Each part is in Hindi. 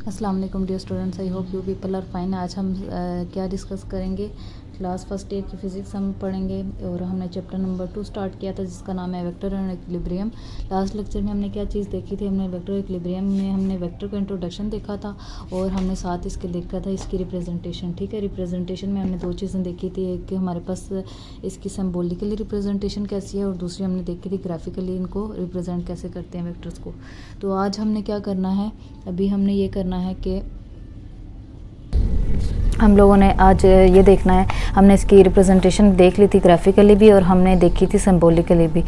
अस्सलाम वालेकुम dear students, I hope you people are fine. आज हम क्या डिस्कस करेंगे, क्लास फर्स्ट ईयर की फ़िज़िक्स हम पढ़ेंगे और हमने चैप्टर नंबर 2 स्टार्ट किया था जिसका नाम है vector and equilibrium. Last lecture में हमने क्या चीज़ देखी थी, हमने वेक्टर इक्विलिब्रियम में हमने वेक्टर का इंट्रोडक्शन देखा था और हमने साथ इसके देखा था इसकी रिप्रेजेंटेशन। ठीक है, रिप्रेजेंटेशन में हमने दो चीज़ें देखी थी, एक कि हमारे पास इसकी सिंबॉलिकली रिप्रेजेंटेशन कैसी है और दूसरी हमने देखी थी ग्राफिकली इनको रिप्रेजेंट कैसे करते हैं वेक्टर्स को। तो आज हमने क्या करना है, अभी हमने ये करना है कि हम लोगों ने आज ये देखना है, हमने इसकी रिप्रेजेंटेशन देख ली थी ग्राफिकली भी और हमने देखी थी सिंबॉलिकली भी।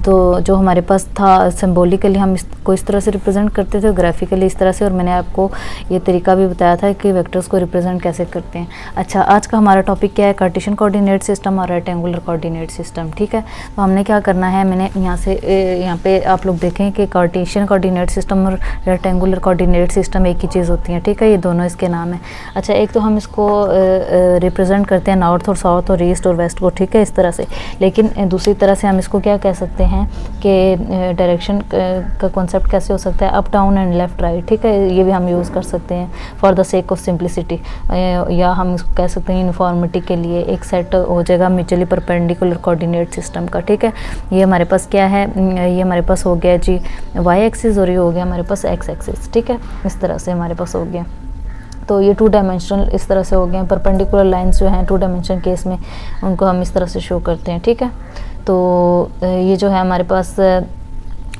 तो जो हमारे पास था सिंबॉलिकली हम इसको इस तरह से रिप्रेजेंट करते थे, ग्राफिकली इस तरह से, और मैंने आपको ये तरीका भी बताया था कि वेक्टर्स को रिप्रेजेंट कैसे करते हैं। अच्छा, आज का हमारा टॉपिक क्या है, कार्टेशियन कोऑर्डिनेट सिस्टम और रेक्टेंगुलर कोऑर्डिनेट सिस्टम। ठीक है, तो हमने क्या करना है, मैंने यहाँ पे आप लोग देखें कि कार्टेशियन कोऑर्डिनेट सिस्टम और रेक्टेंगुलर कोऑर्डिनेट सिस्टम एक ही चीज़ होती है। ठीक है, ये दोनों इसके नाम है। अच्छा, एक तो हम इसको रिप्रेजेंट करते हैं नॉर्थ और साउथ और ईस्ट और वेस्ट को, ठीक है, इस तरह से। लेकिन दूसरी तरह से हम इसको क्या कह सकते हैं कि डायरेक्शन का कॉन्सेप्ट कैसे हो सकता है, up down and left right. ठीक है, ये भी हम यूज़ कर सकते हैं for the sake of simplicity, या हम इसको कह सकते हैं यूनिफॉर्मिटी के लिए एक सेट हो जाएगा म्यूचुअली परपेंडिकुलर कोऑर्डिनेट सिस्टम का। ठीक है, ये हमारे पास क्या है, ये हमारे पास हो गया जी वाई एक्सिस और ये हो गया हमारे पास एक्स एक्सिस। ठीक है, इस तरह से हमारे पास हो गया। तो ये 2 डायमेंशनल इस तरह से हो गए हैं, परपेंडिकुलर लाइंस जो हैं 2 डायमेंशन केस में उनको हम इस तरह से शो करते हैं। ठीक है, तो ये जो है हमारे पास,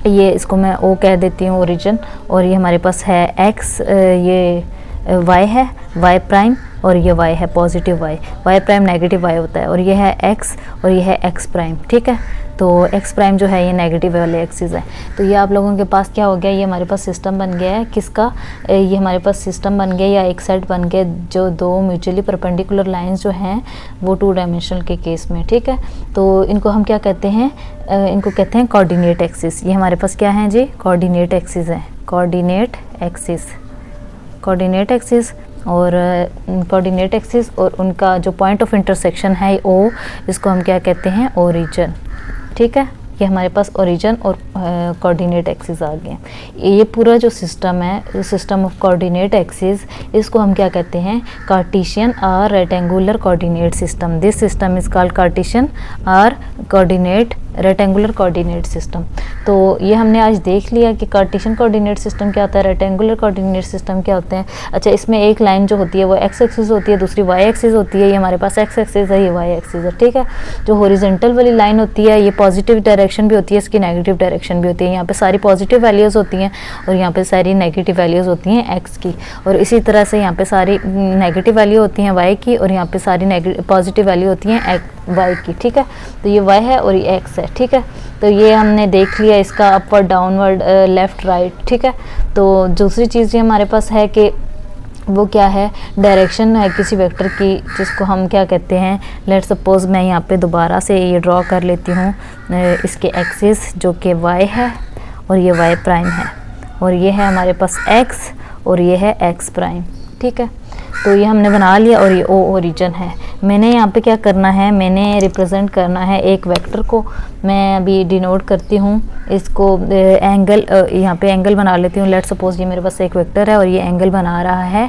ये इसको मैं ओ कह देती हूँ ओरिजिन, और ये हमारे पास है एक्स, ये वाई है, वाई प्राइम, और ये वाई है positive Y, Y prime negative Y होता है, और ये है एक्स और ये है एक्स प्राइम। ठीक है, तो एक्स प्राइम जो है ये नेगेटिव वाले एक्सिस है। तो ये आप लोगों के पास क्या हो गया, ये हमारे पास सिस्टम बन गया है किसका, ये हमारे पास सिस्टम बन गया या एक सेट बन गया जो 2 म्यूचुअली परपेंडिकुलर लाइंस जो हैं वो 2 डायमेंशनल के केस में। ठीक है, तो इनको हम क्या कहते हैं, इनको कहते हैं कोऑर्डिनेट एक्सिस। ये हमारे पास क्या है जी, कोऑर्डिनेट एक्सिस है, कोऑर्डिनेट एक्सिस, कोऑर्डिनेट एक्सिस और कोऑर्डिनेट एक्सिस, और उनका जो पॉइंट ऑफ इंटरसेक्शन है ओ, इसको हम क्या कहते हैं, ओरिजिन। ठीक है, ये हमारे पास ओरिजिन और कोऑर्डिनेट एक्सिस आ गए। ये पूरा जो सिस्टम है, सिस्टम ऑफ कोऑर्डिनेट एक्सिस, इसको हम क्या कहते हैं, कार्टेशियन और rectangular coordinate system. This system is called Cartesian और कोऑर्डिनेट रेक्टेंगुलर कोऑर्डिनेट सिस्टम। तो ये हमने आज देख लिया कि कार्टेशियन कोऑर्डिनेट सिस्टम क्या होता है, रेक्टेंगुलर कोऑर्डिनेट सिस्टम क्या होते हैं। अच्छा, इसमें एक लाइन जो होती है वो एक्स एक्सिस होती है, दूसरी वाई एक्सिस होती है। ये हमारे पास एक्स एक्सिस है, ये वाई एक्सिस है। ठीक है, जो हॉरिजॉन्टल वाली लाइन होती है ये पॉजिटिव डायरेक्शन भी होती है, इसकी नेगेटिव डायरेक्शन भी होती है। यहाँ पे सारी पॉजिटिव वैल्यूज़ होती हैं और यहाँ पे सारी नेगेटिव वैल्यूज़ होती हैं एक्स की, और इसी तरह से यहाँ पे सारी नेगेटिव वैल्यू होती हैं वाई की, और यहाँ पे सारी पॉजिटिव वैल्यू होती हैं वाई की। ठीक है, तो ये वाई है और ये एक्स है। ठीक है, तो ये हमने देख लिया इसका अपवर्ड डाउनवर्ड लेफ़्ट राइट। ठीक है, तो दूसरी चीज़ ये हमारे पास है कि वो क्या है, डायरेक्शन है किसी वेक्टर की, जिसको हम क्या कहते हैं, लेट सपोज मैं यहाँ पे दोबारा से ये ड्रॉ कर लेती हूँ इसके एक्सिस जो कि वाई है और ये वाई प्राइम है, और ये है हमारे पास एक्स और ये है एक्स प्राइम। ठीक है, तो ये हमने बना लिया और ये ओ ओरिजिन है। मैंने यहाँ पे क्या करना है, मैंने रिप्रेजेंट करना है एक वेक्टर को। मैं अभी डिनोट करती हूँ इसको, एंगल, यहाँ पे एंगल बना लेती हूँ। लेट सपोज ये मेरे पास एक वेक्टर है और ये एंगल बना रहा है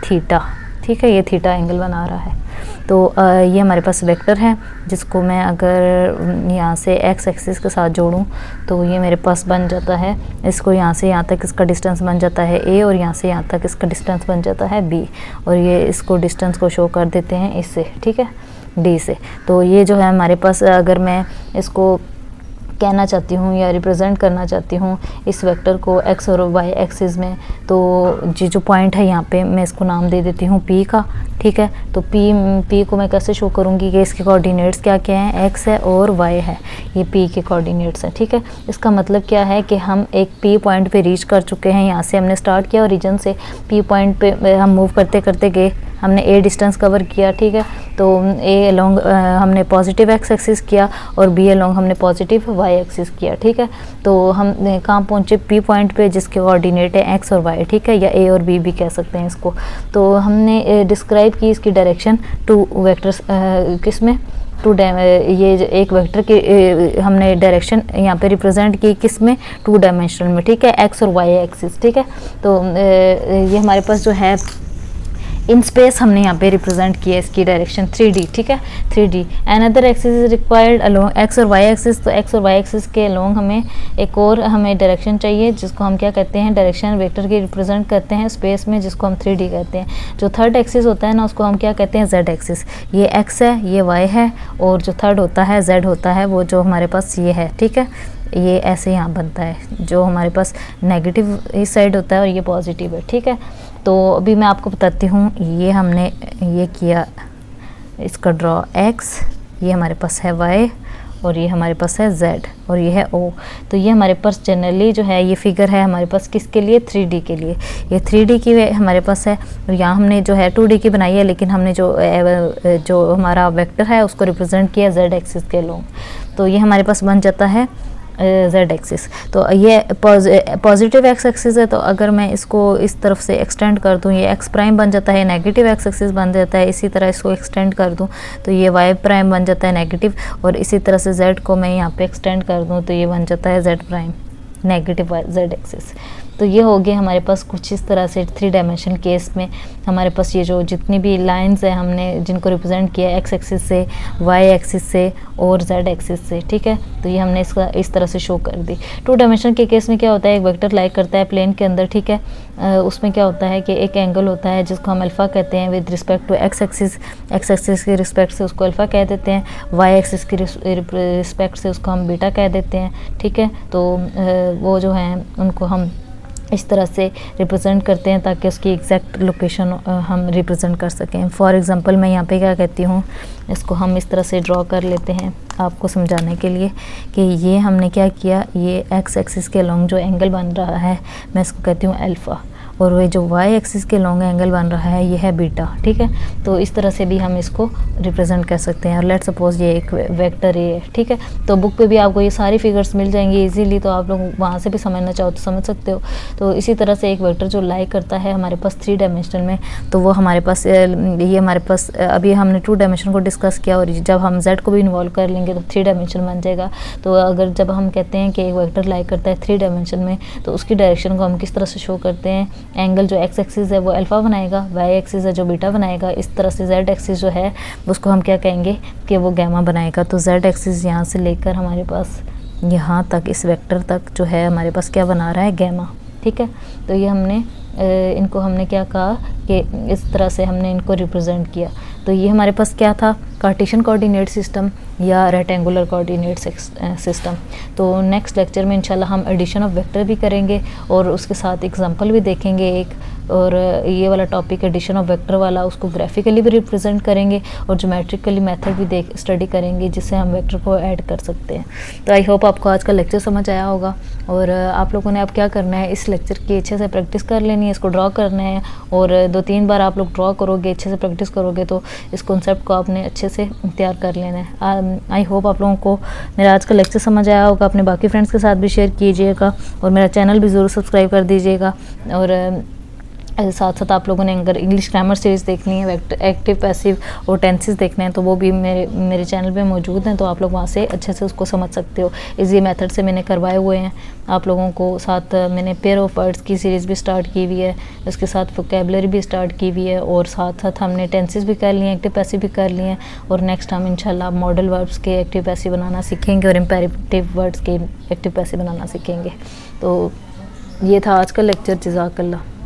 थीटा। ठीक है, ये थीटा एंगल बना रहा है। तो ये हमारे पास वेक्टर है जिसको मैं अगर यहाँ से एक्स एक्सिस के साथ जोड़ूँ तो ये मेरे पास बन जाता है, इसको यहाँ से यहाँ तक इसका डिस्टेंस बन जाता है ए, और यहाँ से यहाँ तक इसका डिस्टेंस बन जाता है बी, और ये इसको डिस्टेंस को शो कर देते हैं इससे। ठीक है, डी से। तो ये जो है हमारे पास, अगर मैं इसको कहना चाहती हूँ या रिप्रेजेंट करना चाहती हूँ इस वेक्टर को एक्स और वाई एक्सिस में, तो जो पॉइंट है यहाँ पे मैं इसको नाम दे देती हूँ पी का। ठीक है, तो पी को मैं कैसे शो करूँगी कि इसके कोऑर्डिनेट्स क्या क्या हैं, एक्स है और वाई है, ये पी के कोऑर्डिनेट्स हैं। ठीक है, इसका मतलब क्या है कि हम एक पी पॉइंट पे रीच कर चुके हैं। यहाँ से हमने स्टार्ट किया ओरिजिन से, पी पॉइंट पे हम मूव करते करते गए, हमने ए डिस्टेंस कवर किया। ठीक है, तो ए अलोंग हमने पॉजिटिव एक्स एक्सिस किया और बी अलोंग हमने पॉजिटिव वाई एक्सिस किया। ठीक है, तो हम कहाँ पहुँचे, पी पॉइंट पे जिसके कोऑर्डिनेट है एक्स और वाई। ठीक है, या ए और बी भी कह सकते हैं इसको। तो हमने डिस्क्राइब की इसकी डायरेक्शन 2 वेक्टर्स, किस में, ये एक वेक्टर की हमने डायरेक्शन यहाँ पे रिप्रेजेंट की किस में, 2 डायमेंशनल में, ठीक है, एक्स और वाई एक्सिस, ठीक है। तो ये हमारे पास जो है इन स्पेस हमने यहाँ पे रिप्रेजेंट किया इसकी डायरेक्शन 3D, ठीक है, 3D। Another axis is required along x और वाई एक्सिस, तो एक्स और वाई एक्सिस के अलोंग हमें एक और हमें डायरेक्शन चाहिए जिसको हम क्या कहते हैं, डायरेक्शन वेक्टर की रिप्रेजेंट करते हैं स्पेस में, जिसको हम 3D कहते हैं। जो थर्ड एक्सिस होता है ना उसको हम क्या कहते हैं, जेड एक्सिस। ये एक्स है, ये वाई है, और जो थर्ड होता है जेड होता है, वो जो हमारे पास ये है, ठीक है। ये ऐसे यहाँ बनता है, जो हमारे पास नेगेटिव इस साइड होता है और ये पॉजिटिव है, ठीक है। तो अभी मैं आपको बताती हूँ, ये हमने ये किया इसका ड्रॉ एक्स, ये हमारे पास है वाई, और ये हमारे पास है जेड, और ये है ओ। तो ये हमारे पास जनरली जो है ये फिगर है हमारे पास किसके लिए, 3D के लिए। ये 3D की हमारे पास है, और यहाँ हमने जो है 2D की बनाई है, लेकिन हमने जो हमारा वेक्टर है उसको रिप्रेजेंट किया जेड एक्सिस के लोग। तो ये हमारे पास बन जाता है जेड एक्सिस। तो ये पॉजिटिव एक्स एक्सिस है, तो अगर मैं इसको इस तरफ से एक्सटेंड कर दूं, ये एक्स प्राइम बन जाता है, नेगेटिव एक्स एक्सिस बन जाता है। इसी तरह इसको एक्सटेंड कर दूं तो ये वाई प्राइम बन जाता है नेगेटिव, और इसी तरह से जेड को मैं यहाँ पे एक्सटेंड कर दूं तो ये बन जाता है Z prime negative Z axis. तो ये हो गया हमारे पास कुछ इस तरह से 3 डायमेंशन केस में हमारे पास ये जो जितनी भी लाइंस है हमने जिनको रिप्रेजेंट किया एक्स एक्सिस से, वाई एक्सिस से और जेड एक्सिस से, ठीक है। तो ये हमने इसका इस तरह से शो कर दी। 2 डायमेंशन के केस में क्या होता है, एक वेक्टर लाई करता है प्लेन के अंदर, ठीक है। उसमें क्या होता है कि एक एंगल होता है जिसको हम अल्फ़ा कहते हैं with respect to X axis के रिस्पेक्ट से उसको अल्फ़ा कह देते हैं, वाई एक्सिस के रिस्पेक्ट से उसको हम बीटा कह देते हैं, ठीक है। तो वो जो हैं उनको हम इस तरह से रिप्रेजेंट करते हैं ताकि उसकी एग्जैक्ट लोकेशन हम रिप्रेजेंट कर सकें। फॉर एग्जांपल मैं यहाँ पे क्या कहती हूँ, इसको हम इस तरह से ड्रॉ कर लेते हैं आपको समझाने के लिए कि ये हमने क्या किया, ये एक्स एक्सिस के लॉन्ग जो एंगल बन रहा है मैं इसको कहती हूँ अल्फ़ा, और वही जो वाई एक्सिस के लॉन्ग एंगल बन रहा है ये है बीटा, ठीक है। तो इस तरह से भी हम इसको रिप्रेजेंट कर सकते हैं। और लेट्स सपोज ये एक वेक्टर ए है, ठीक है। तो बुक पे भी आपको ये सारी फिगर्स मिल जाएंगी इजीली, तो आप लोग वहाँ से भी समझना चाहो तो समझ सकते हो। तो इसी तरह से एक वेक्टर जो लाई करता है हमारे पास 3 डायमेंशन में, तो वो हमारे पास ये हमारे पास अभी हमने 2 डायमेंशन को डिस्कस किया, और जब हम जेड को भी इन्वॉल्व कर लेंगे तो 3 डायमेंशन बन जाएगा। तो अगर जब हम कहते हैं कि एक वेक्टर लाई करता है 3 डायमेंशन में, तो उसकी डायरेक्शन को हम किस तरह से शो करते हैं, एंगल जो एक्स एक्सिस है वो अल्फ़ा बनाएगा, वाई एक्सिस है जो बीटा बनाएगा, इस तरह से जेड एक्सिस जो है उसको हम क्या कहेंगे कि वो गैमा बनाएगा। तो जेड एक्सिस यहाँ से लेकर हमारे पास यहाँ तक इस वेक्टर तक जो है हमारे पास क्या बना रहा है, गैमा, ठीक है। तो ये हमने इनको हमने क्या कहा कि इस तरह से हमने इनको रिप्रेजेंट किया। तो ये हमारे पास क्या था, कार्टेशियन कोऑर्डिनेट सिस्टम या रेक्टेंगुलर कोऑर्डिनेट सिस्टम। तो नेक्स्ट लेक्चर में इंशाल्लाह हम एडिशन ऑफ वेक्टर भी करेंगे और उसके साथ एग्जांपल भी देखेंगे एक, और ये वाला टॉपिक एडिशन ऑफ वेक्टर वाला उसको ग्राफिकली भी रिप्रेजेंट करेंगे और ज्योमेट्रिकली मेथड भी स्टडी करेंगे जिससे हम वेक्टर को ऐड कर सकते हैं। तो आई होप आपको आज का लेक्चर समझ आया होगा, और आप लोगों ने अब क्या करना है, इस लेक्चर की अच्छे से प्रैक्टिस कर लेनी है, इसको ड्रॉ करना है, और 2-3 बार आप लोग ड्रॉ करोगे, अच्छे से प्रैक्टिस करोगे तो इस कॉन्सेप्ट को आपने अच्छे से तैयार कर लेना है। आई होप आप लोगों को मेरा आज का लेक्चर समझ आया होगा। अपने बाकी फ्रेंड्स के साथ भी शेयर कीजिएगा और मेरा चैनल भी ज़रूर सब्सक्राइब कर दीजिएगा। और साथ साथ आप लोगों ने अगर इंग्लिश ग्रामर सीरीज़ देखनी है, एक्टिव पैसिव और टेंसेस देखने हैं, तो वो भी मेरे चैनल पे मौजूद हैं, तो आप लोग वहाँ से अच्छे से उसको समझ सकते हो। इजी मेथड से मैंने करवाए हुए हैं आप लोगों को। साथ मैंने पेयर ऑफ वर्ड्स की सीरीज़ भी स्टार्ट की हुई है, उसके साथ वोकैबुलरी भी स्टार्ट की हुई है, और साथ साथ हमने टेंसेस भी कर लिए हैं, एक्टिव पैसिव भी कर लिए हैं, और नेक्स्ट हम इंशाल्लाह मॉडल वर्ब्स के एक्टिव पैसिव बनाना सीखेंगे और इम्पेरेटिव वर्ड्स के एक्टिव पैसिव बनाना सीखेंगे। तो ये था आज का लेक्चर। जज़ाकल्लाह।